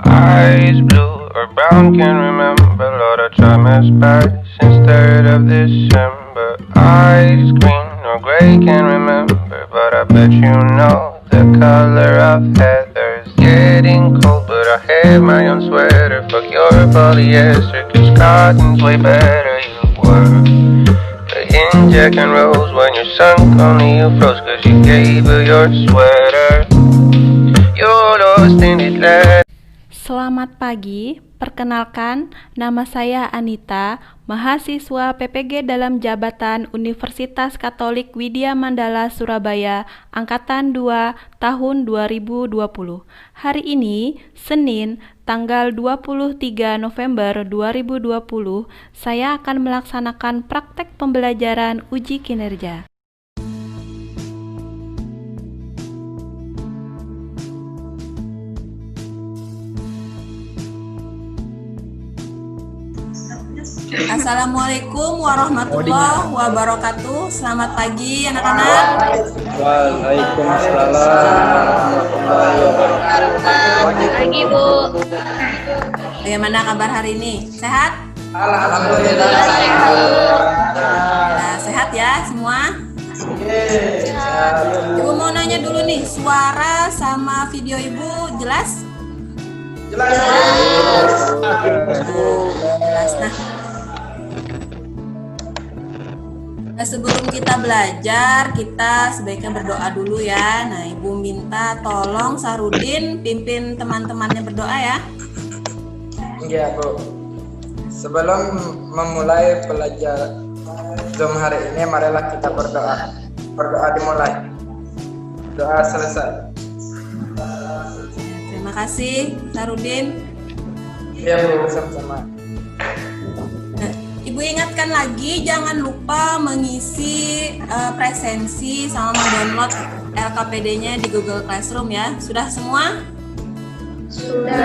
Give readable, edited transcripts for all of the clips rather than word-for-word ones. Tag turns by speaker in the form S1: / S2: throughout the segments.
S1: eyes blue or brown, can't remember. Lord, I try my best since 3rd of December. Eyes green or gray, can't remember. But I bet you know the color of heather is getting cold. But I have my own sweater. Fuck your polyester, cause cotton's way better. You were in Jack and Rose when you sunk, only you froze. Cause you gave her your sweater. You're lost in it last.
S2: Selamat pagi, perkenalkan nama saya Anita, mahasiswa PPG dalam jabatan Universitas Katolik Widya Mandala Surabaya, Angkatan 2 tahun 2020. Hari ini, Senin, tanggal 23 November 2020, saya akan melaksanakan praktek pembelajaran uji kinerja.
S3: Assalamualaikum warahmatullahi wabarakatuh. Selamat pagi anak-anak.
S4: Waalaikumsalam warahmatullahi wabarakatuh.
S5: Pagi Bu.
S3: Bagaimana kabar hari ini? Sehat?
S4: Alhamdulillah.
S3: Nah, sehat ya semua? Ibu mau nanya dulu nih, suara sama video Ibu jelas? Jelas. Nah, sebelum kita belajar, kita sebaiknya berdoa dulu ya. Nah, Ibu minta tolong Sarudin pimpin teman-temannya berdoa ya.
S4: Iya, Bu. Sebelum memulai belajar Zoom hari ini, marilah kita berdoa. Berdoa dimulai. Doa selesai.
S3: Terima kasih, Sarudin.
S4: Iya, Bu, sama-sama.
S3: Nah, Ibu ingatkan lagi, jangan lupa mengisi presensi sama mendownload LKPD-nya di Google Classroom ya. Sudah semua?
S4: Sudah.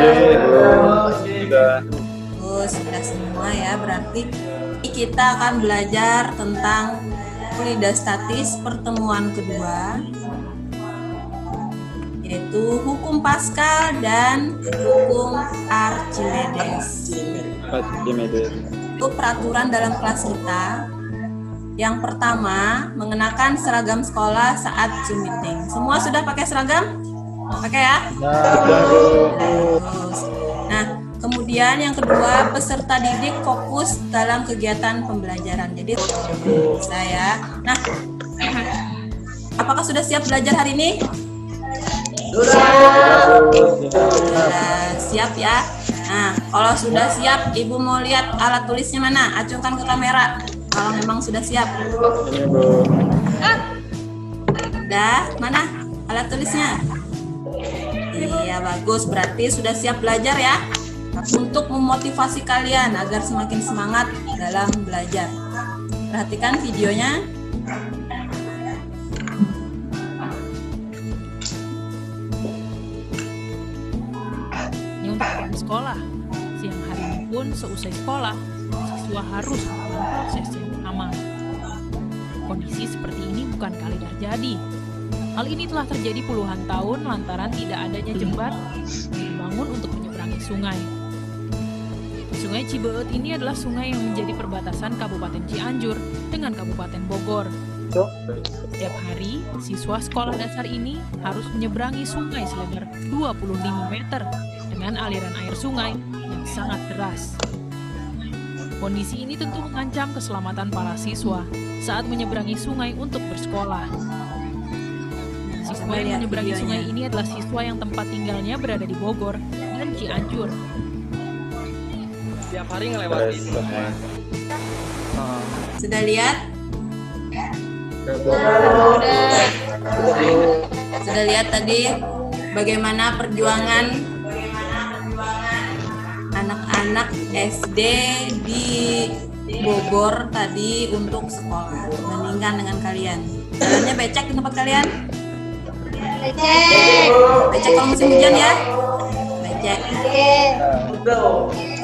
S3: Oh, sudah semua ya. Berarti kita akan belajar tentang kulidastatis pertemuan kedua, yaitu hukum Pascal dan hukum Archimedes. Itu peraturan dalam kelas kita. Yang pertama, mengenakan seragam sekolah saat Zoom meeting. Semua sudah pakai seragam? Pakai ya? Bagus. Nah, kemudian yang kedua, peserta didik fokus dalam kegiatan pembelajaran. Jadi, saya. Nah, apakah sudah siap belajar hari ini? Sudah siap ya? Nah, kalau sudah siap, Ibu mau lihat alat tulisnya mana? Acungkan ke kamera. Kalau memang sudah siap. Udah, mana alat tulisnya? Iya, bagus. Berarti sudah siap belajar ya? Untuk memotivasi kalian agar semakin semangat dalam belajar. Perhatikan videonya.
S6: Ini untuk jam sekolah. Siang hari pun seusai sekolah, siswa harus melakukan proses yang sama. Kondisi seperti ini bukan kali terjadi. Hal ini telah terjadi puluhan tahun lantaran tidak adanya jembatan yang dibangun untuk menyeberangi sungai. Sungai Cibeut ini adalah sungai yang menjadi perbatasan Kabupaten Cianjur dengan Kabupaten Bogor. Setiap hari, siswa sekolah dasar ini harus menyeberangi sungai selebar 25 meter dengan aliran air sungai yang sangat deras. Kondisi ini tentu mengancam keselamatan para siswa saat menyeberangi sungai untuk bersekolah. Siswa yang menyeberangi sungai ini adalah siswa yang tempat tinggalnya berada di Bogor dan Cianjur.
S7: Setiap hari ngelewatin.
S3: Sudah lihat? Sudah lihat tadi bagaimana perjuangan anak-anak SD di Bogor tadi untuk sekolah, bandingkan dengan kalian. Jalannya becek di tempat kalian? Becek kalau musim hujan ya? Becek.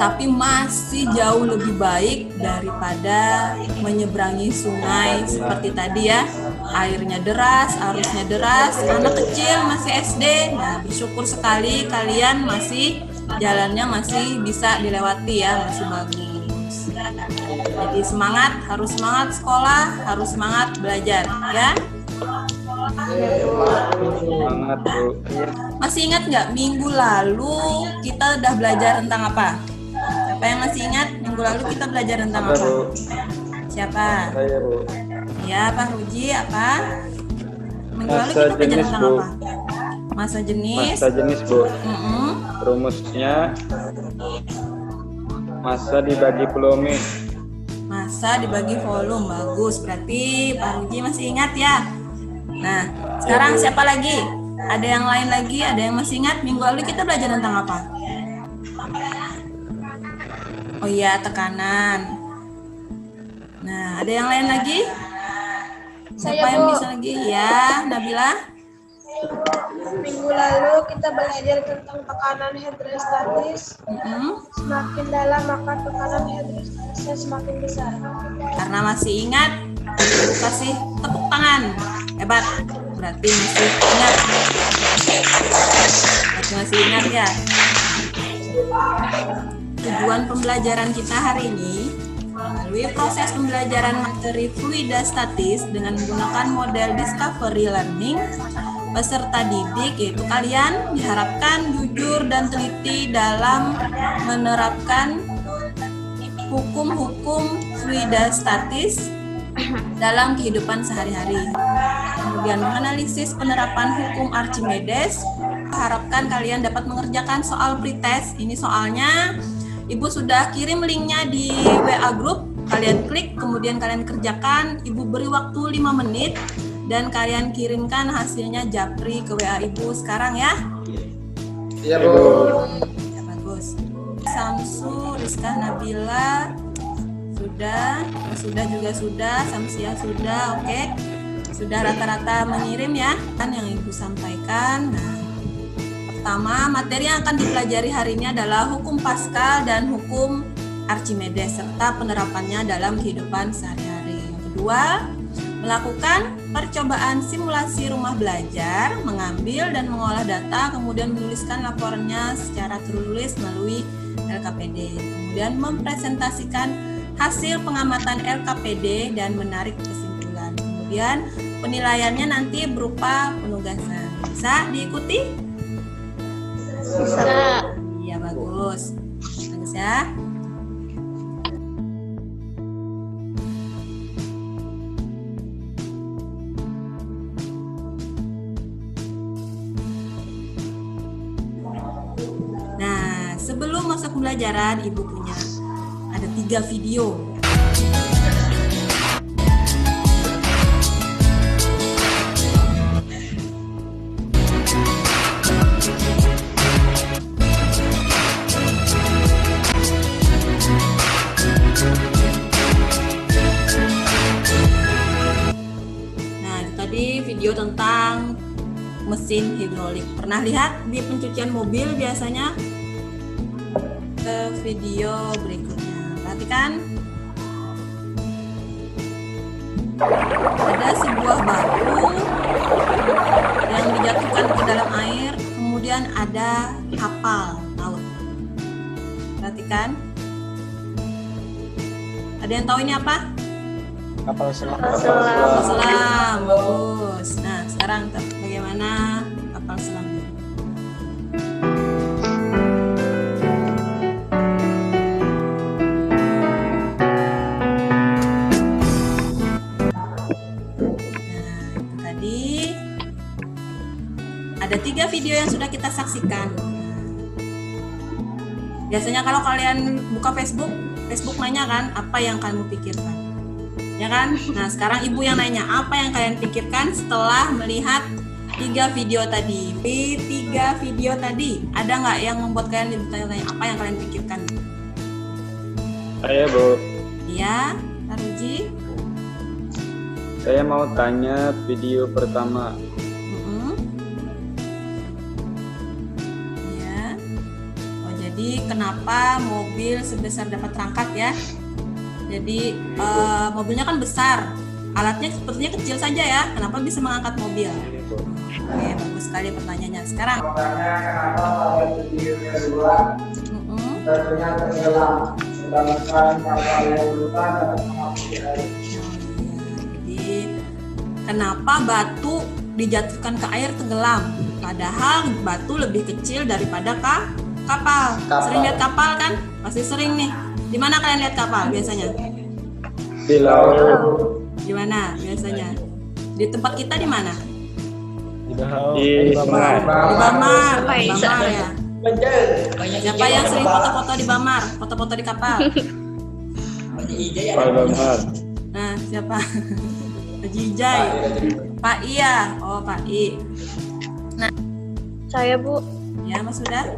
S3: Tapi masih jauh lebih baik daripada menyeberangi sungai seperti tadi ya. Airnya deras, arusnya deras, anak kecil masih SD. Nah, bersyukur sekali kalian masih jalannya masih bisa dilewati ya, masih bagus. Jadi semangat, harus semangat sekolah, harus semangat belajar ya.
S4: Semangat Bu.
S3: Masih ingat nggak minggu lalu kita udah belajar tentang apa? Siapa yang masih ingat minggu lalu kita belajar tentang apa? Siapa?
S4: Saya Bu.
S3: Ya, Pak Ruji, apa? Minggu lalu
S4: Masa
S3: kita belajar
S4: jenis,
S3: tentang
S4: Bu.
S3: apa? Masa jenis.
S4: Masa jenis Bu.
S3: Mm-mm.
S4: Rumusnya masa dibagi volume.
S3: Masa dibagi volume, bagus. Berarti Pak Ruji masih ingat ya? Nah, sekarang siapa lagi? Ada yang lain lagi? Ada yang masih ingat minggu lalu kita belajar tentang apa? Oh iya, tekanan. Nah, ada yang lain lagi? Siapa yang bisa lagi? Ya, Nabila.
S5: Minggu lalu kita belajar tentang tekanan hidrostatis. Semakin dalam maka tekanan hidrostatisnya semakin besar.
S3: Karena masih ingat, Ibu kasih tepuk tangan. Hebat. Berarti masih ingat. Berarti masih ingat ya. Tujuan pembelajaran kita hari ini melalui proses pembelajaran materi fluida statis dengan menggunakan model discovery learning. Peserta didik yaitu kalian diharapkan jujur dan teliti dalam menerapkan hukum-hukum fluida statis dalam kehidupan sehari-hari. Kemudian menganalisis penerapan hukum Archimedes. Harapkan kalian dapat mengerjakan soal pretest. Ini soalnya Ibu sudah kirim linknya di WA group. Kalian klik, kemudian kalian kerjakan. Ibu beri waktu 5 menit. Dan kalian kirimkan hasilnya japri ke WA Ibu sekarang ya.
S4: Iya Bu.
S3: Ya, bagus. Samsu, Rizka, Nabila sudah juga sudah, Samsia sudah, oke. Sudah rata-rata mengirim ya kan yang Ibu sampaikan. Nah, pertama materi yang akan dipelajari hari ini adalah hukum Pascal dan hukum Archimedes serta penerapannya dalam kehidupan sehari-hari. Yang kedua, melakukan percobaan simulasi rumah belajar, mengambil dan mengolah data, kemudian menuliskan laporannya secara tertulis melalui LKPD. Kemudian mempresentasikan hasil pengamatan LKPD dan menarik kesimpulan. Kemudian penilaiannya nanti berupa penugasan. Bisa diikuti?
S5: Bisa.
S3: Iya, bagus. Bagus ya. Sebelum masuk pembelajaran, Ibu punya ada 3 video. Nah, itu tadi video tentang mesin hidrolik. Pernah lihat di pencucian mobil biasanya? Ke video berikutnya. Perhatikan. Ada sebuah batu yang dijatuhkan ke dalam air, kemudian ada kapal laut. Perhatikan. Ada yang tahu ini apa?
S4: Kapal selam.
S3: Kapal selam. Bagus. Nah, sekarang bagaimana kapal selam? Ada 3 video yang sudah kita saksikan. Biasanya kalau kalian buka Facebook nanya kan, apa yang kamu pikirkan? Ya kan? Nah, sekarang Ibu yang nanya, apa yang kalian pikirkan setelah melihat 3 video tadi? Di 3 video tadi, ada nggak yang membuat kalian bertanya-tanya apa yang kalian pikirkan?
S4: Saya Bu.
S3: Iya, Taruji.
S4: Saya mau tanya video pertama.
S3: Jadi kenapa mobil sebesar dapat terangkat ya? Jadi mobilnya kan besar, alatnya sepertinya kecil saja ya. Kenapa bisa mengangkat mobil? Oke, bagus sekali pertanyaannya. Sekarang. Jadi, kenapa batu dijatuhkan ke air tenggelam? Padahal batu lebih kecil daripada kapal. Sering lihat kapal kan? Pasti sering nih. Di mana kalian lihat kapal biasanya?
S4: Di laut.
S3: Di mana biasanya? Di tempat kita di mana?
S4: Di Bamar.
S3: Di Bamar. Di Bamar ya. Siapa yang sering foto-foto di Bamar? Foto-foto di kapal?
S4: Pak Bamar.
S3: Nah, siapa? Haji Ijai. Pak Iya. Oh, Pak I.
S5: Saya, Bu.
S3: Ya, Mas Sudah.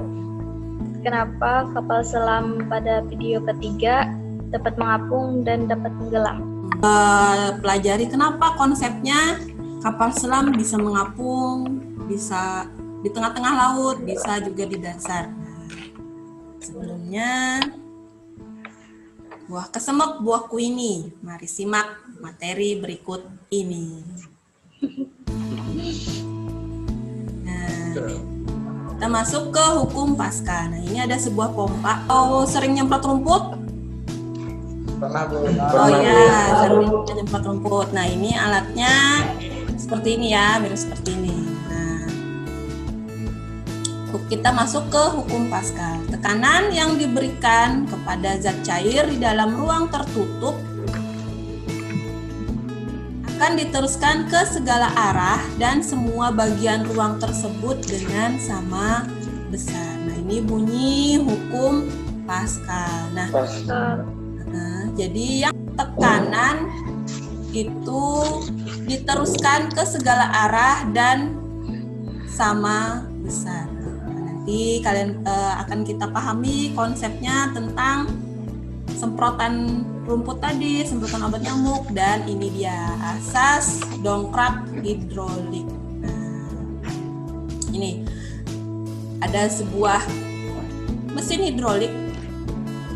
S5: Kenapa kapal selam pada video ketiga dapat mengapung dan dapat tenggelam?
S3: Pelajari kenapa konsepnya kapal selam bisa mengapung, bisa di tengah-tengah laut, bisa juga di dasar. Sebelumnya, buah kesemek, buah kuini. Mari simak materi berikut ini. Nah, kita masuk ke hukum Pascal. Nah, ini ada sebuah pompa. Oh, sering nyemprot rumput? Oh iya, sering nyemprot rumput. Nah, ini alatnya seperti ini ya, mirip seperti ini. Nah, kita masuk ke hukum Pascal. Tekanan yang diberikan kepada zat cair di dalam ruang tertutup akan diteruskan ke segala arah dan semua bagian ruang tersebut dengan sama besar. Nah, ini bunyi hukum Pascal. Nah, jadi yang tekanan itu diteruskan ke segala arah dan sama besar. Nanti kalian akan kita pahami konsepnya tentang semprotan rumput tadi, semprotan obat nyamuk, dan ini dia asas dongkrak hidrolik. Nah, ini ada sebuah mesin hidrolik.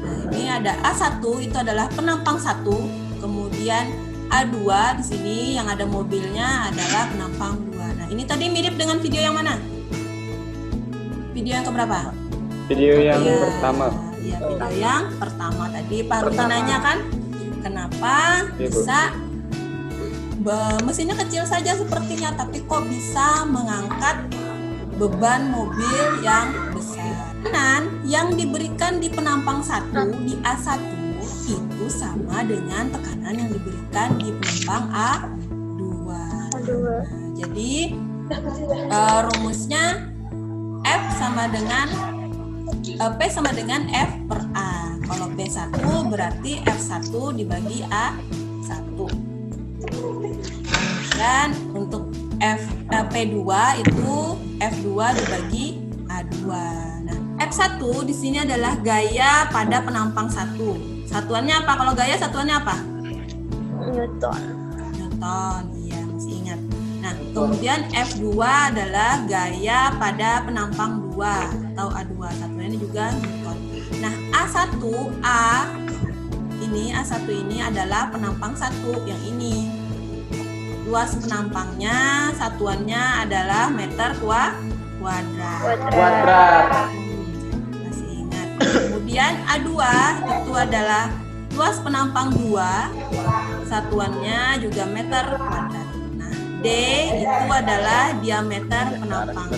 S3: Nah, ini ada A1 itu adalah penampang 1, kemudian A2 di sini yang ada mobilnya adalah penampang 2. Nah, ini tadi mirip dengan video yang mana? Video yang keberapa?
S4: Video yang pertama.
S3: Ya, video yang pertama tadi Pak Rudi nanya kan, kenapa bisa mesinnya kecil saja sepertinya, tapi kok bisa mengangkat beban mobil yang besar. Tekanan yang diberikan di penampang 1 di A1 itu sama dengan tekanan yang diberikan di penampang A2. Nah, jadi rumusnya F sama dengan P sama dengan F per A. Kalau P1 berarti F1 dibagi A1. Dan untuk P2 itu F2 dibagi A2. Nah, F1 di sini adalah gaya pada penampang 1. Satuannya apa? Kalau gaya satuannya apa?
S5: Newton.
S3: Newton, iya masih ingat. Nah, kemudian F2 adalah gaya pada penampang 2 atau A2. Satuannya juga Newton. Nah, A1 ini adalah penampang 1 yang ini. Luas penampangnya satuannya adalah meter kuadrat. Masih ingat. Kemudian A2 itu adalah luas penampang 2, satuannya juga meter kuadrat. Nah, D itu adalah diameter penampang.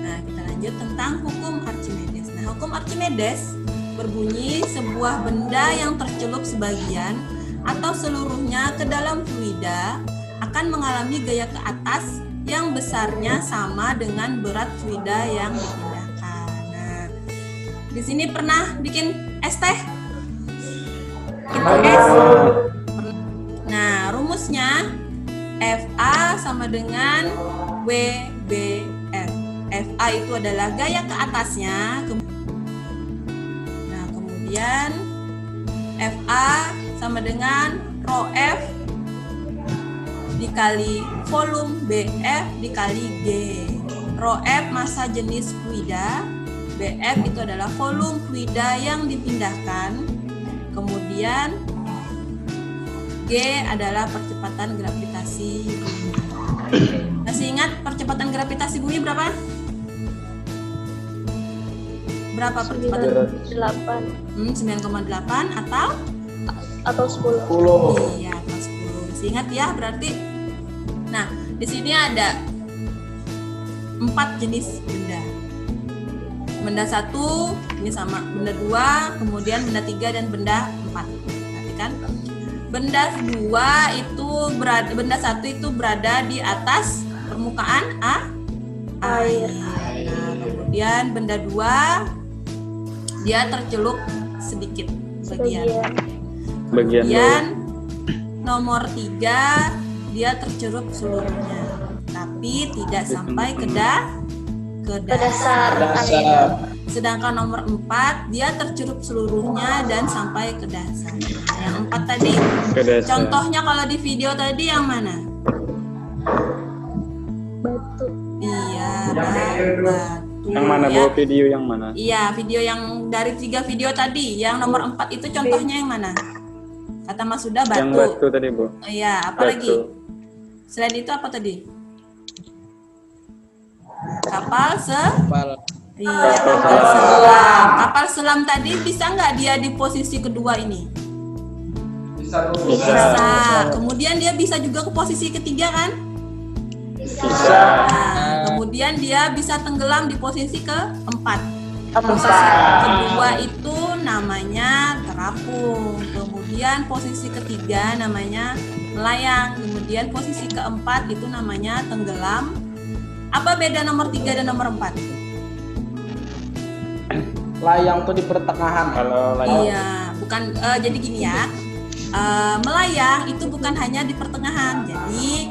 S3: Nah, kita lanjut tentang hukum Archimedes. Nah, hukum Archimedes berbunyi sebuah benda yang tercelup sebagian atau seluruhnya ke dalam fluida akan mengalami gaya ke atas yang besarnya sama dengan berat fluida yang dipindahkan. Nah, di sini pernah bikin es teh? Nah, rumusnya FA sama dengan WBF. FA itu adalah gaya ke atasnya. Nah, kemudian FA sama dengan rho F dikali volume BF dikali G. Rho F massa jenis fluida, BF itu adalah volume fluida yang dipindahkan. Kemudian G adalah percepatan gravitasi bumi. Masih ingat percepatan gravitasi bumi berapa? Berapa percepatan? 9,8
S5: atau 10.
S3: 10. Iya, atau 10. Masih ingat ya berarti. Nah, di sini ada 4 jenis benda. Benda 1 ini sama benda 2, kemudian benda 3 dan benda 4. Perhatikan. Benda 2 itu benda 1 itu berada di atas permukaan air. Nah, kemudian benda 2 dia tercelup sedikit bagian. Kemudian nomor 3 dia tercelup seluruhnya, tapi tidak sampai ke dasar air. Sedangkan nomor 4 dia tercelup seluruhnya dan sampai ke dasar. Nah, yang 4 tadi contohnya kalau di video tadi yang mana?
S5: Batu.
S3: Iya, batu.
S4: Yang mana
S3: ya.
S4: Bu? Video yang mana?
S3: Iya, video yang dari 3 video tadi, yang nomor 4 itu contohnya yang mana? Kata Mas Sudah batu.
S4: Yang batu tadi Bu.
S3: Iya, apa
S4: Batu.
S3: lagi? Selain itu apa tadi? Kapal Iya, kapal selam. Kapal selam tadi bisa nggak dia di posisi kedua ini? Bisa. Kemudian dia bisa juga ke posisi ketiga kan?
S4: Bisa.
S3: Nah, kemudian dia bisa tenggelam di posisi keempat. Posisi kedua itu namanya terapung. Kemudian posisi ketiga namanya melayang. Kemudian posisi keempat itu namanya tenggelam. Apa beda nomor 3 dan nomor 4?
S7: Layang tuh di pertengahan.
S4: Kalau layang.
S3: Iya, bukan jadi gini ya. Melayang itu bukan hanya di pertengahan. Jadi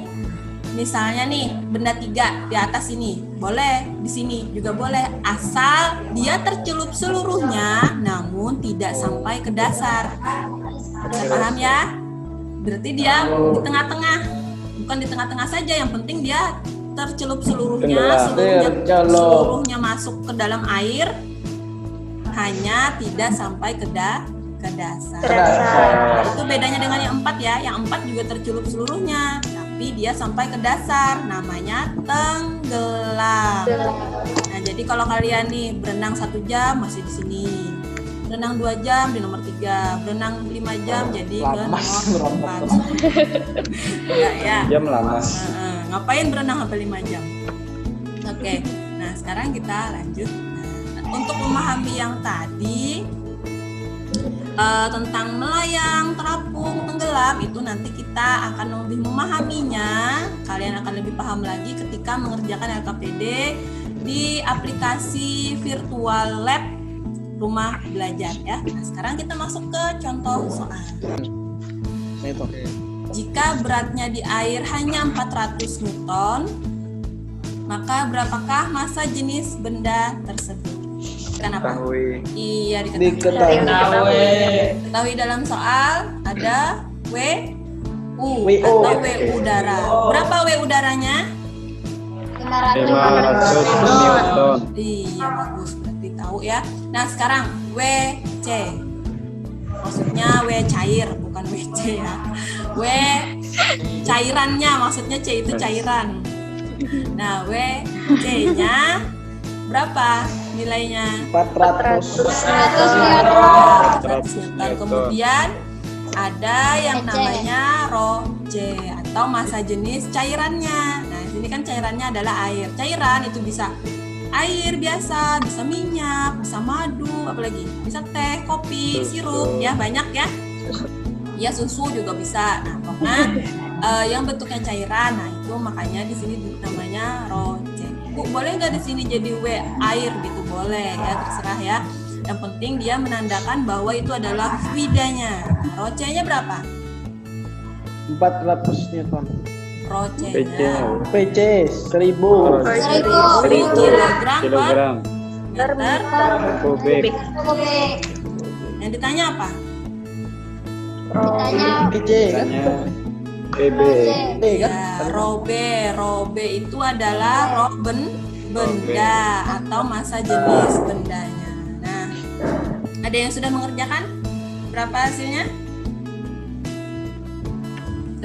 S3: misalnya nih benda 3 di atas ini, boleh di sini juga boleh, asal dia tercelup seluruhnya namun tidak sampai ke dasar. Bisa paham ya? Berarti dia di tengah-tengah. Bukan di tengah-tengah saja, yang penting dia tercelup seluruhnya, seluruhnya masuk ke dalam air, hanya tidak sampai ke dasar. Nah, itu bedanya dengan yang 4 ya. Yang 4 juga tercelup seluruhnya, tapi dia sampai ke dasar, namanya tenggelam. Nah, jadi kalau kalian nih berenang 1 jam masih di sini, berenang 2 jam di nomor 3, berenang 5 jam jadi ke nomor 4. Enggak ya?
S4: Jam lama.
S3: Ngapain berenang sampai 5 jam? Oke. Nah, sekarang kita lanjut. Nah, untuk memahami yang tadi tentang melayang, terapung, tenggelam, itu nanti kita akan lebih memahaminya. Kalian akan lebih paham lagi ketika mengerjakan LKPD di aplikasi virtual lab rumah belajar ya. Nah, sekarang kita masuk ke contoh soal. Jika beratnya di air hanya 400 Newton, maka berapakah massa jenis benda tersebut? Kenapa? Iya, diketahui dalam soal ada WU atau W udara. Berapa W udaranya?
S4: 500 Newton.
S3: Iya, bagus, berarti tahu ya. Nah, sekarang WC. Maksudnya W cair, bukan WC ya. W cairannya, maksudnya C itu cairan. Nah, WC-nya berapa nilainya?
S7: 400
S3: Newton. Kemudian ada yang namanya ρ/J atau massa jenis cairannya. Nah, ini kan cairannya adalah air. Cairan itu bisa air biasa, bisa minyak, bisa madu, apalagi bisa teh, kopi, sirup, ya banyak ya. Ya susu juga bisa. Nah, pokoknya yang bentuknya cairan, nah itu makanya di sini namanya ρ/J. Bu, boleh nggak di sini jadi W air gitu? Boleh ya, terserah ya. Yang penting dia menandakan bahwa itu adalah fluidanya. ρ/C-nya berapa?
S7: 400 Newton.
S3: ρ/C-nya
S7: PC 1000
S3: kilogram per meter
S4: Kubik.
S3: Yang ditanya apa?
S7: PC kan?
S4: PB.
S3: Ya, ρB itu adalah benda atau massa jenis bendanya. Nah, ada yang sudah mengerjakan? Berapa hasilnya?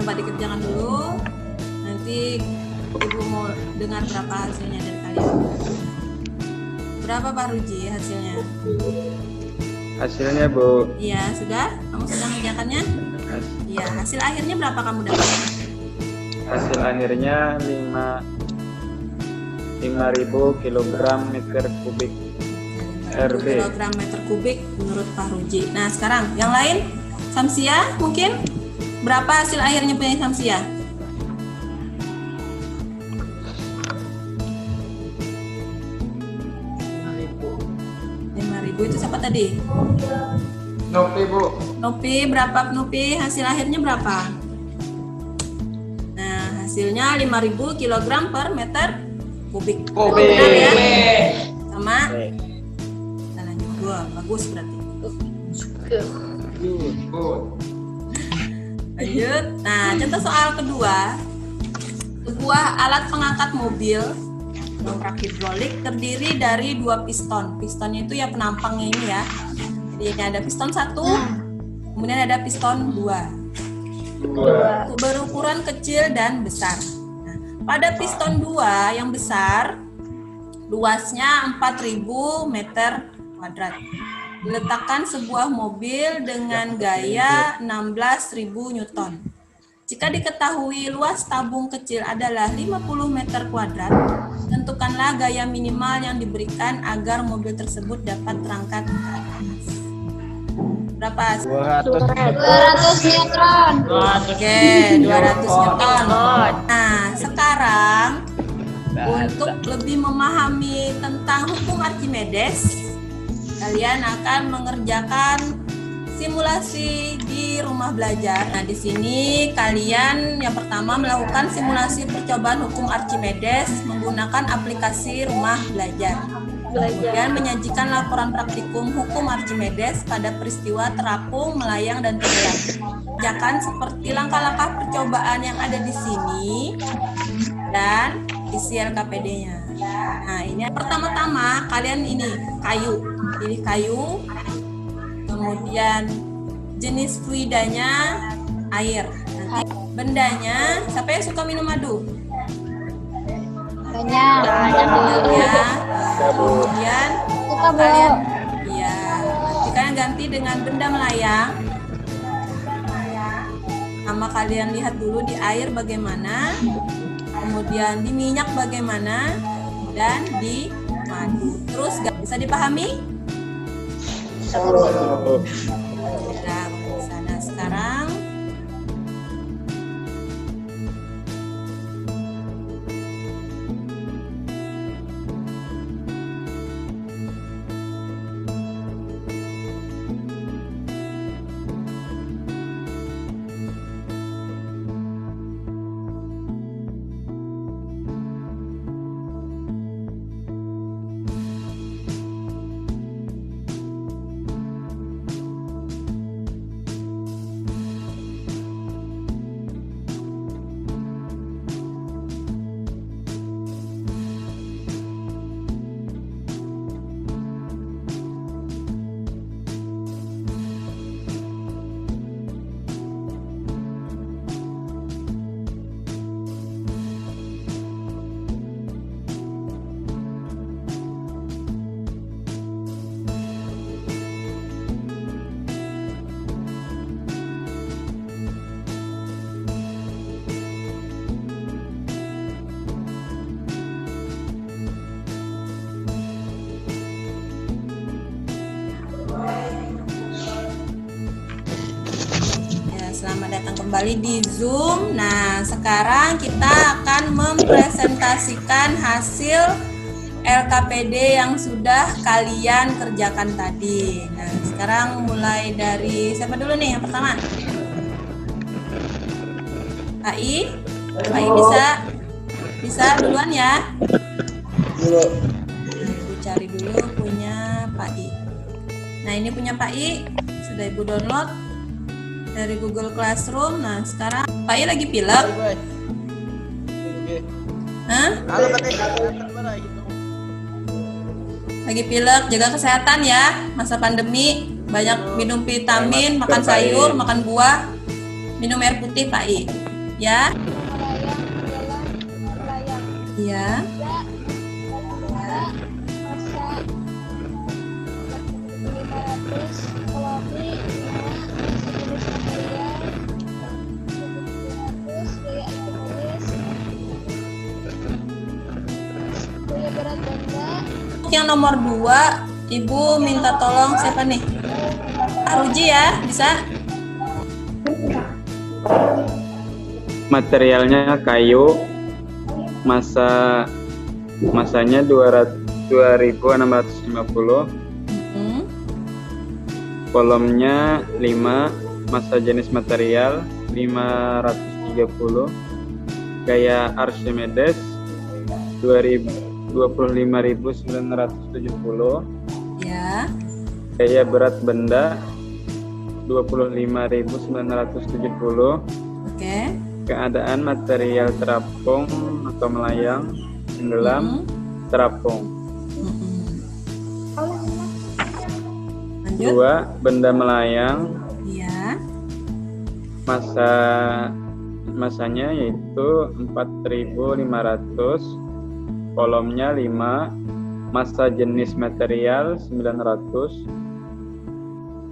S3: Coba dikerjakan dulu. Nanti Ibu mau dengar berapa hasilnya dari kalian? Berapa Pak Ruji hasilnya?
S4: Hasilnya, Bu.
S3: Iya, sudah? Kamu sudah mengerjakannya? Iya, hasil akhirnya berapa kamu dapat?
S4: Hasil akhirnya 5.000 kilogram meter kubik RB.
S3: Kilogram meter kubik menurut Pak Ruji. Nah, sekarang yang lain, Samsia mungkin berapa hasil akhirnya punya Samsia? Itu siapa tadi?
S7: Nopi, Bu.
S3: Nopi, berapa Nopi? Hasil akhirnya berapa? Nah, hasilnya 5.000 kg per meter kubik. Benar ya? Sama? Kita lanjut. Dua, bagus berarti. Lanjut. Nah, contoh soal kedua. Sebuah alat pengangkat mobil dongkrak hidrolik terdiri dari 2 piston. Pistonnya itu ya penampangnya ini ya. Jadi ini ada piston 1, kemudian ada piston 2. Berukuran kecil dan besar. Nah, pada piston 2 yang besar, luasnya 4.000 meter kuadrat. Diletakkan sebuah mobil dengan gaya 16.000 Newton. Jika diketahui luas tabung kecil adalah 50 meter kuadrat, tentukanlah gaya minimal yang diberikan agar mobil tersebut dapat terangkat ke atas. Berapa?
S5: 200 neutron.
S3: Oke, 200 Newton. Nah, sekarang untuk lebih memahami tentang hukum Archimedes, kalian akan mengerjakan simulasi di rumah belajar. Nah, di sini kalian yang pertama melakukan simulasi percobaan hukum Archimedes menggunakan aplikasi rumah belajar. Kemudian menyajikan laporan praktikum hukum Archimedes pada peristiwa terapung, melayang, dan tenggelam. Kerjakan seperti langkah-langkah percobaan yang ada di sini dan isi LKPD-nya. Nah, ini pertama-tama kalian ini kayu. Pilih kayu. Kemudian jenis fluidanya air. Nanti bendanya, siapa yang suka minum madu?
S5: Banyak.
S3: Ya. Kemudian kalian, ya, nanti kalian ganti dengan benda melayang. Sama kalian lihat dulu di air bagaimana, kemudian di minyak bagaimana, dan di madu. Terus bisa dipahami? Nah, sekarang selamat datang kembali di Zoom. Nah, sekarang kita akan mempresentasikan hasil LKPD yang sudah kalian kerjakan tadi. Nah, sekarang mulai dari siapa dulu nih yang pertama? Pak I bisa duluan ya. Ibu cari dulu punya Pak I. Nah, ini punya Pak I, sudah Ibu download dari Google Classroom. Nah, sekarang Pak I lagi pilek. Hah? Lagi pilek, jaga kesehatan ya, masa pandemi. Banyak minum vitamin, makan sayur, makan buah, minum air putih Pak I. Ya. Ya.
S5: Masa 500 kalori, sejenis material 200, gaya Archimedes, gaya berat benda.
S3: Yang nomor 2, Ibu minta tolong siapa nih? Aruji ya, bisa?
S4: Materialnya kayu, masanya 2650, volumenya 5, massa jenis material 530, gaya Archimedes 25.970,
S3: Ya.
S4: gaya berat benda 25.970,
S3: Oke.
S4: keadaan material terapung atau melayang, tenggelam, terapung.
S3: Lanjut.
S4: 2. Benda melayang,
S3: Ya.
S4: masanya yaitu 4.500, volumenya 5, massa jenis material 900,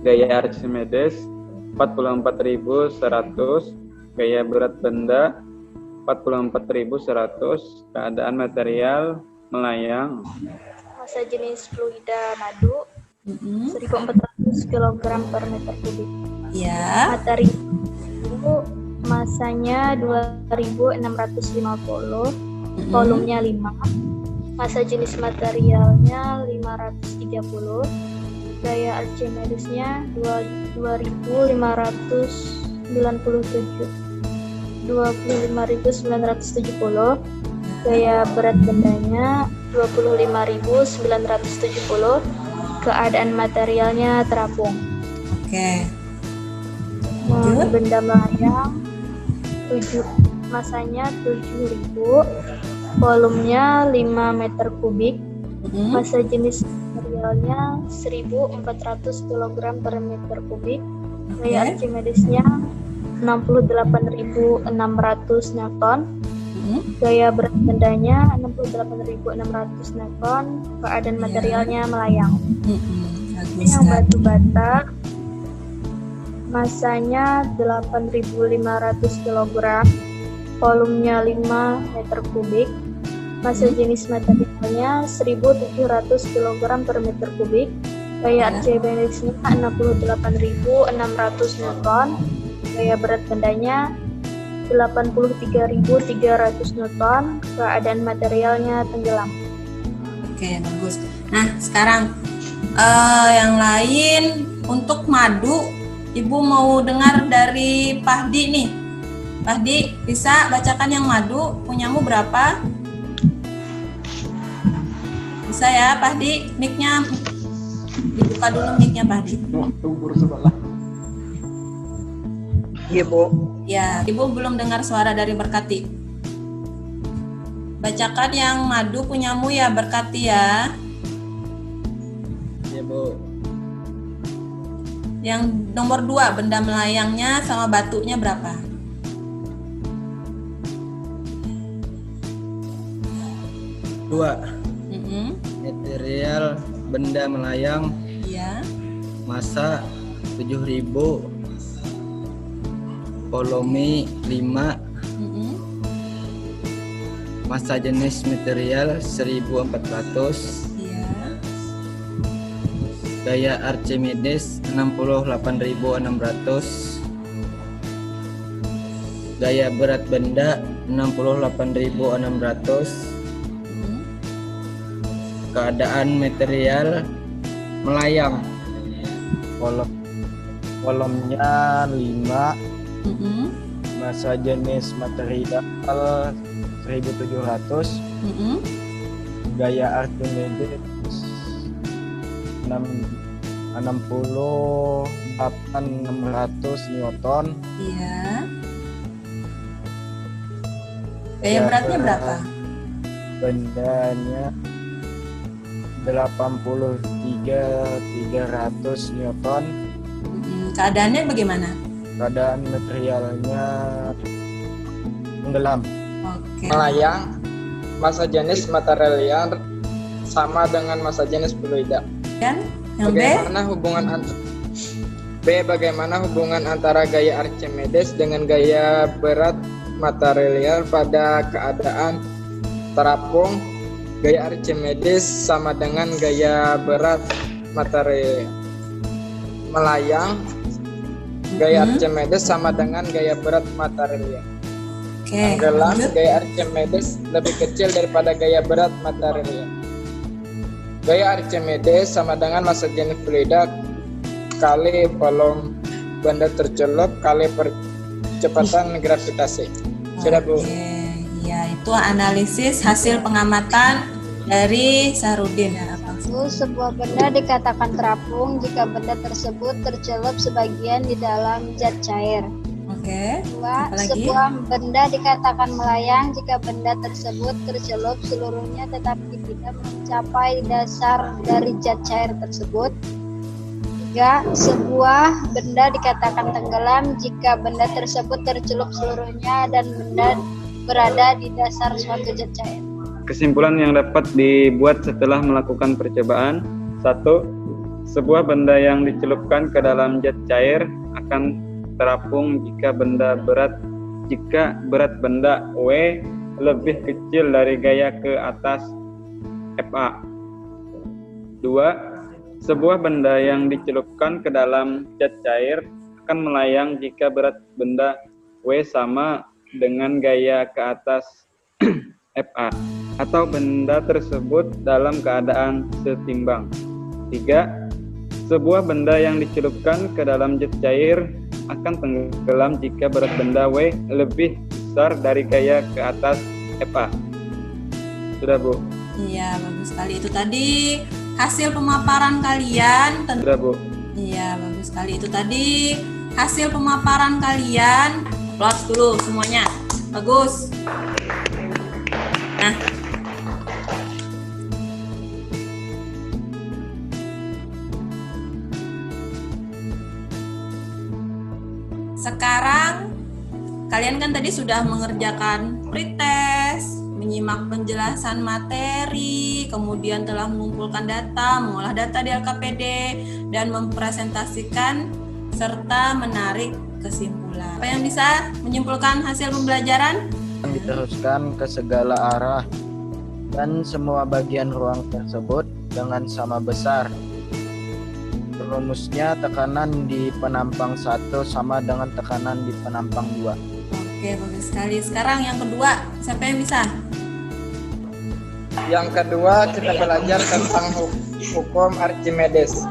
S4: gaya Archimedes 44.100, gaya berat benda 44.100, keadaan material melayang.
S5: Massa jenis fluida madu 1.400 kg per meter kubik.
S3: Ya.
S5: Materi itu masanya 2.650, volumenya 5, massa jenis materialnya 530, gaya Archimedesnya 25.970, gaya berat bendanya 25.970, keadaan materialnya terapung.
S3: Oke.
S5: Nah, benda melayang 7, masanya 7.000, volumenya 5 meter kubik, massa jenis materialnya 1.400 kg per meter kubik, gaya Archimedesnya 68.600 Newton, gaya berat bendanya 68.600 Newton, keadaan materialnya melayang. Yang batu bata masanya 8.500 kg, volumenya 5 meter kubik, massa jenis materialnya 1.700 kg per meter kubik, gaya Archimedesnya 68.600 Newton, gaya berat bendanya 83.300 Newton, keadaan materialnya tenggelam.
S3: Oke, bagus. Nah, sekarang yang lain untuk madu, Ibu mau dengar dari Pahdi nih. Pahdi, bisa bacakan yang madu, punyamu berapa? Bisa ya, Pahdi? Mic-nya dibuka dulu mic-nya, Pahdi.
S7: Tunggu sebelah. Iya, Bu.
S3: Ya, Ibu belum dengar suara dari Berkati. Bacakan yang madu punyamu ya, Berkati ya.
S4: Iya, Bu.
S3: Yang nomor 2, benda melayangnya sama batunya berapa?
S8: Dua. Material benda melayang.
S3: Iya.
S8: Massa 7.000, volume 5, massa jenis material 1.400, gaya Archimedes 68.600, gaya berat benda 68.600, keadaan material melayang,
S9: volumenya 5, massa jenis material 1.700, gaya Archimedes 68.600 Newton.
S3: Iya. Gaya beratnya berapa?
S9: Bendanya 83.300 Newton.
S3: Keadaannya bagaimana?
S9: Keadaan materialnya tenggelam.
S3: Oke.
S7: Melayang. massa jenis material sama dengan massa jenis fluida.
S3: Dan yang
S7: bagaimana hubungan antara gaya Archimedes dengan gaya berat material pada keadaan terapung? Gaya Archimedes sama dengan gaya berat material melayang. Gaya Archimedes sama dengan gaya berat material tenggelam. Gaya Archimedes lebih kecil daripada gaya berat material. Gaya Archimedes sama dengan massa jenis fluida kali volume benda tercelup kali percepatan gravitasi. Sudah, Bu?
S3: Ya, itu analisis hasil pengamatan dari Sahrudin.
S5: Sebuah benda dikatakan terapung jika benda tersebut tercelup sebagian di dalam zat cair. Dua, sebuah benda dikatakan melayang jika benda tersebut tercelup seluruhnya tetapi tidak mencapai dasar dari zat cair tersebut. Tiga, sebuah benda dikatakan tenggelam jika benda tersebut tercelup seluruhnya dan benda berada di dasar suatu zat cair.
S4: Kesimpulan yang dapat dibuat setelah melakukan percobaan. 1. Sebuah benda yang dicelupkan ke dalam zat cair akan terapung jika berat benda W lebih kecil dari gaya ke atas FA. 2. Sebuah benda yang dicelupkan ke dalam zat cair akan melayang jika berat benda W sama dengan gaya ke atas FA atau benda tersebut dalam keadaan setimbang. 3. Sebuah benda yang dicelupkan ke dalam zat cair akan tenggelam jika berat benda W lebih besar dari gaya ke atas FA. Sudah, Bu?
S3: Iya, bagus sekali. Itu tadi hasil pemaparan kalian.
S4: Sudah, Bu?
S3: Iya, bagus sekali. Itu tadi hasil pemaparan kalian. Aplaus dulu semuanya. Bagus. Nah, sekarang kalian kan tadi sudah mengerjakan pretest, menyimak penjelasan materi, kemudian telah mengumpulkan data, mengolah data di LKPD, dan mempresentasikan serta menarik kesimpulan. Apa yang bisa menyimpulkan hasil pembelajaran?
S9: Diteruskan ke segala arah dan semua bagian ruang tersebut dengan sama besar. Rumusnya tekanan di penampang 1 sama dengan tekanan di penampang 2.
S3: Oke, bagus sekali. Sekarang yang kedua, siapa yang bisa?
S7: Yang kedua kita belajar tentang hukum Archimedes.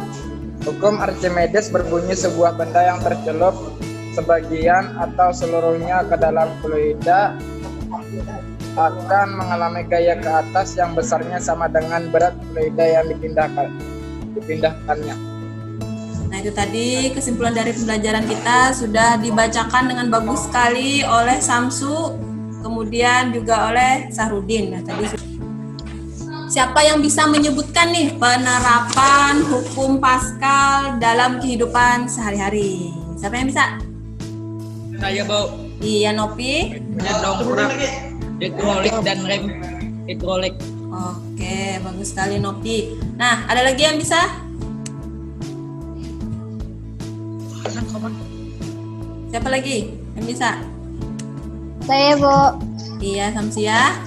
S7: Hukum Archimedes berbunyi sebuah benda yang tercelup sebagian atau seluruhnya ke dalam fluida akan mengalami gaya ke atas yang besarnya sama dengan berat fluida yang dipindahkannya.
S3: Nah, itu tadi kesimpulan dari pembelajaran kita sudah dibacakan dengan bagus sekali oleh Samsu, kemudian juga oleh Sahrudin. Nah, tadi siapa yang bisa menyebutkan nih penerapan hukum Pascal dalam kehidupan sehari-hari? Siapa yang bisa?
S10: Saya, Bu.
S3: Iya, Nopi.
S10: Dongkrak, hidrolik dan rem hidrolik.
S3: Oke, bagus sekali Nopi. Nah, ada lagi yang bisa? Siapa lagi yang bisa?
S5: Saya, Bu.
S3: Iya, Samsia.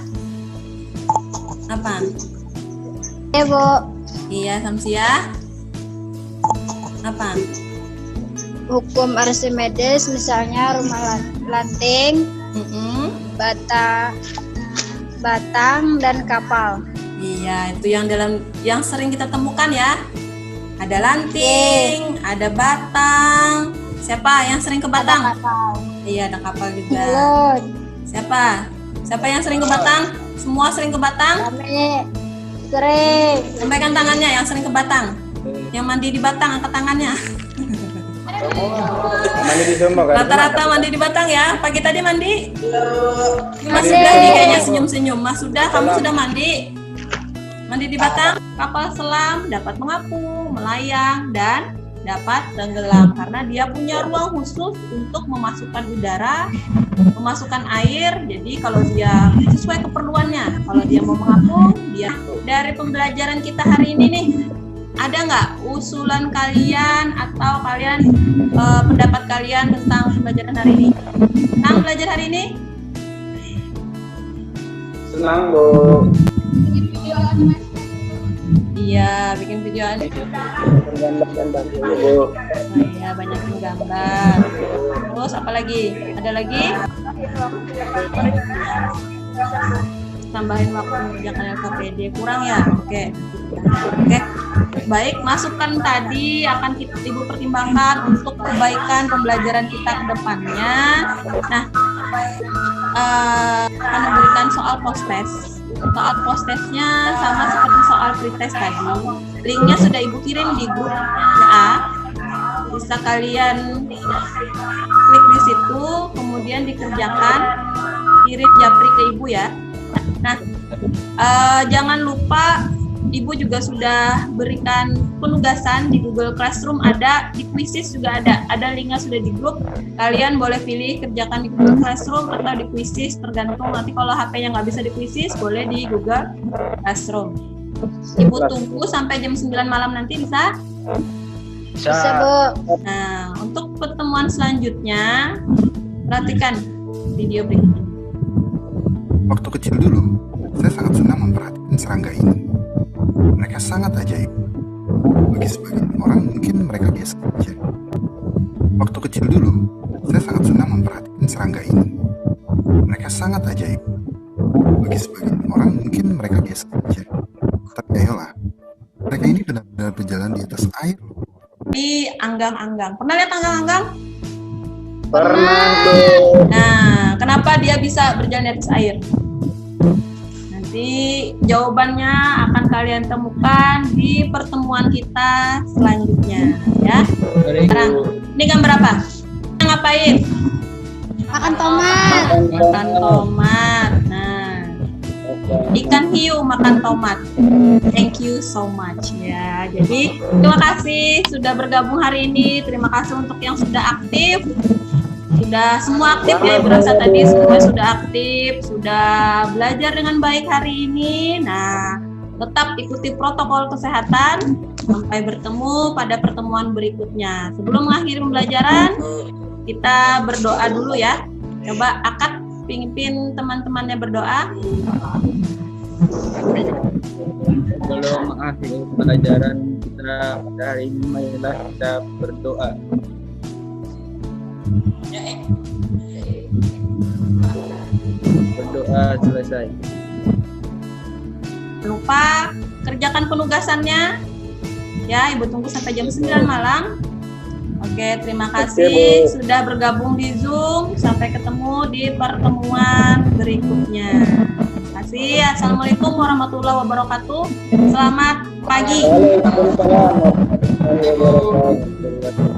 S3: Apa?
S5: Saya, Bu.
S3: Iya, Samsia. Apa?
S5: Hukum Archimedes, misalnya rumah lanting, batang dan kapal.
S3: Iya, itu yang sering kita temukan ya. Ada lanting, ada batang. Siapa yang sering ke batang?
S5: Ada kapal.
S3: Iya, ada kapal juga.
S5: Pilot.
S3: Siapa yang sering ke batang? Semua sering ke batang?
S5: Kami sering.
S3: Sampaikan tangannya yang sering ke batang. Yang mandi di batang, angkat tangannya.
S4: Mandi di Jombang kan?
S3: Rata-rata mandi di batang ya. Pagi tadi mandi? Mas sudah nih kayaknya senyum-senyum. Mas sudah, kamu sudah mandi? Mandi di batang? Kapal selam dapat mengapung, melayang, dan dapat tenggelam karena dia punya ruang khusus untuk memasukkan udara, memasukkan air. Jadi kalau dia sesuai keperluannya, kalau dia mau mengapung, dia. Dari pembelajaran kita hari ini nih, ada nggak usulan kalian atau kalian pendapat kalian tentang pembelajaran hari ini? Senang belajar hari ini?
S4: Senang, Bu.
S3: Iya, bikin videoan.
S4: Gambar dan bantu, Bu.
S3: Iya, banyakin gambar. Terus apa lagi? Ada lagi? Tambahin waktu mengerjakan LKPD kurang ya? Oke. Baik, masukan tadi akan Ibu pertimbangkan untuk kebaikan pembelajaran kita ke depannya. Nah, akan memberikan soal post-test. Soal post-testnya sama seperti soal pretest tadi. Linknya sudah Ibu kirim di grup WA. Bisa kalian klik di situ, kemudian dikerjakan, kirim japri ke Ibu ya. Nah, jangan lupa Ibu juga sudah berikan penugasan di Google Classroom, ada di Quizizz juga ada linknya sudah di grup. Kalian boleh pilih kerjakan di Google Classroom atau di Quizizz, tergantung nanti kalau HP-nya nggak bisa di Quizizz boleh di Google Classroom. Ibu tunggu sampai jam 9 malam nanti bisa?
S5: Bisa, Bu.
S3: Nah, untuk pertemuan selanjutnya perhatikan video berikut ini.
S11: Waktu kecil dulu, saya sangat senang memperhatikan serangga ini. Mereka sangat ajaib. Bagi sebagian orang mungkin mereka biasa saja. Waktu kecil dulu, saya sangat senang memperhatikan serangga ini. Mereka sangat ajaib. Bagi sebagian orang mungkin mereka biasa saja. Tapi ayolah, mereka ini benar-benar berjalan di atas air.
S3: Di anggang-anggang. Pernah lihat anggang-anggang?
S4: Pernah, Bu.
S3: Nah, kenapa dia bisa berjalan di atas air? Nanti jawabannya akan kalian temukan di pertemuan kita selanjutnya, ya. Sekarang, ini gambar apa? Ngapain?
S5: Makan tomat.
S3: Makan tomat. Nah, ikan hiu makan tomat. Thank you so much ya. Jadi terima kasih sudah bergabung hari ini. Terima kasih untuk yang sudah aktif. Sudah semua aktif ya, Ibu rasa tadi semua sudah aktif, sudah belajar dengan baik hari ini. Nah, tetap ikuti protokol kesehatan. Sampai bertemu pada pertemuan berikutnya. Sebelum mengakhiri pembelajaran, kita berdoa dulu ya. Coba Akad pimpin teman-temannya berdoa.
S8: Sebelum mengakhiri pembelajaran kita pada hari ini, marilah kita berdoa. Berdoa selesai.
S3: Lupa kerjakan penugasannya ya, Ibu tunggu sampai jam 9 malam. Oke, terima kasih sudah bergabung di Zoom. Sampai ketemu di pertemuan berikutnya. Terima kasih. Assalamualaikum warahmatullahi wabarakatuh. Selamat pagi.
S4: Waalaikumsalam warahmatullahi wabarakatuh.